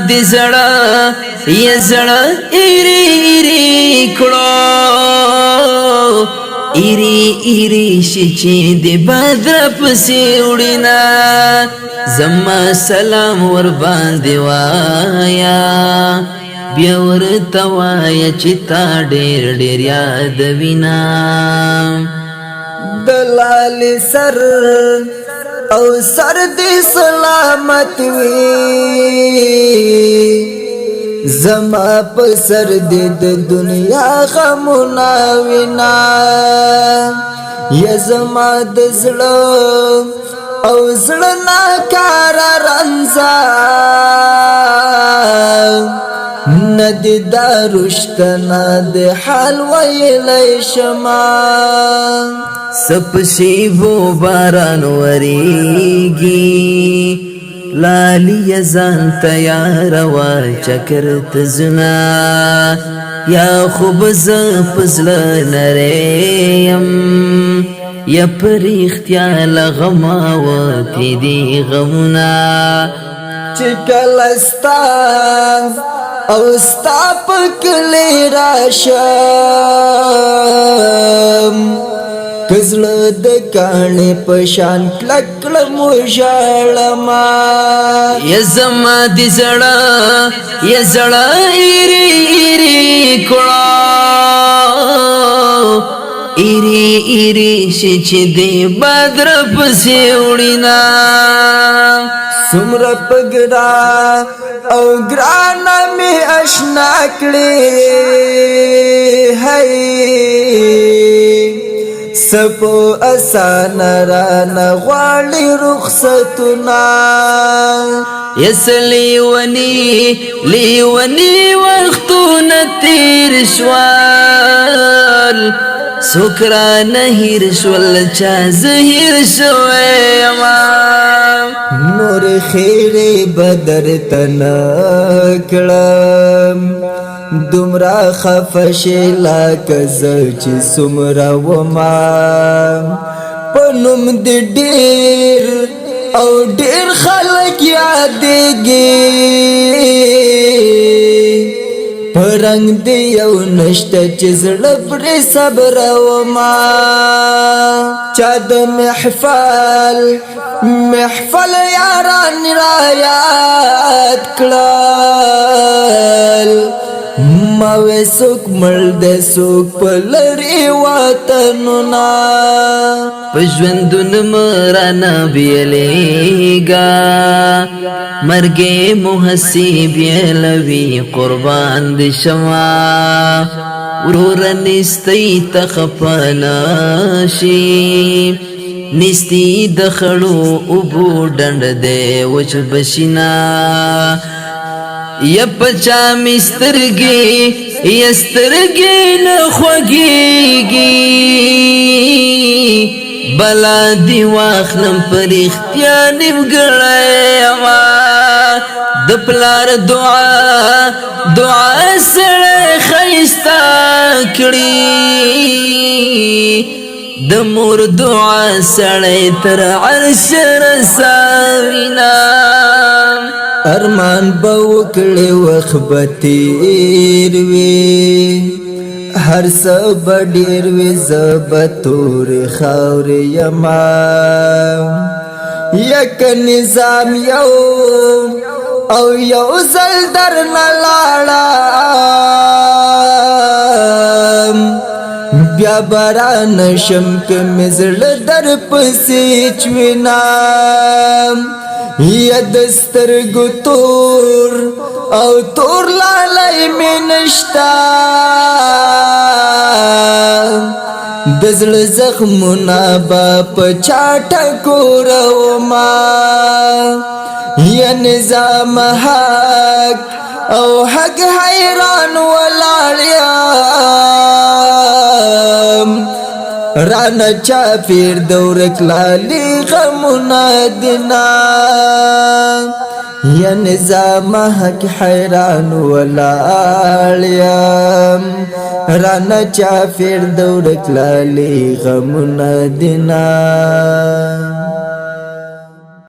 دی زړه یا زړه ایری ایری کړو ایری ایری شي چې دی بدر پسې وړینا زما سلام ور باندې وایا بیا ورته وایا چې تا ډېر ډېر یادوینا دلال سر او سر دی سلامت وی زما په سر دی د دنیا غمونه وینا یا زما د زړه او زړه ناکار رنځه ندی دارشت ند حال ویلی شما سپشی بو باران وریگی لالی زان تیار و چکر تزنا یا خوب زفزل نریم یا پریختیا لغما و تیدی غمنا چکلستا او ستا پکلی راشم کزړه د کاڼې پشان کلکړه مژړما یا زما دی زړه یا زړه ایری ایری کړه ایری ایری شي چې دی بدر پسې وړینا سمر پګرا او ګرانا می آشنا کړې هي سپو اسان را نغواړي رخصتنا یسلی لیونی وختونه تیر شوال سکرا نهیر شول چا زهیر شویما نور خیر بدر تنکړم دومره خفش لکه زه چې څومره وما پنوم دې ډېر او ډېر خلک یادېږي پرنګ دې یو نشته چې زړه پرې صبر وما چا د محفل یاران را یاد کړل ماوې څوک مړ دی څوک په لرې وطنونه په ژوندون مرانه بیلیږه مرګې مو هسې بیلوي قربان دې شمه وروره نیستۍ ته خفه نشي نیستی د خړو اوبو ډنډ دی وچ بشینا یا پچا مسترګي یا سترګي نه خوږيږي بلا دی واخلم پر اختیا نیمګړی د پلار دعا سره خیستا کړي د مور دعا سره تر عرش رساوینا ارمان به وکړې وخت به تېر وي هر څه به ډېر وي زه به تورې خاورې یما یک نظام یو او یو ځل درنه لاړم بیا برا نشم که مې زړه در پسې چوینم یا دسترګو تور او تور لالی می نشتا د زړه زخمونه به په چا ټکوروما یا نظام حق او حق حیران ولاړ یم رانا چاپیر دورک لالی غمونا دینا یا نظام حق حیران ولالیم رانا چاپیر دورک لالی غمونا دینا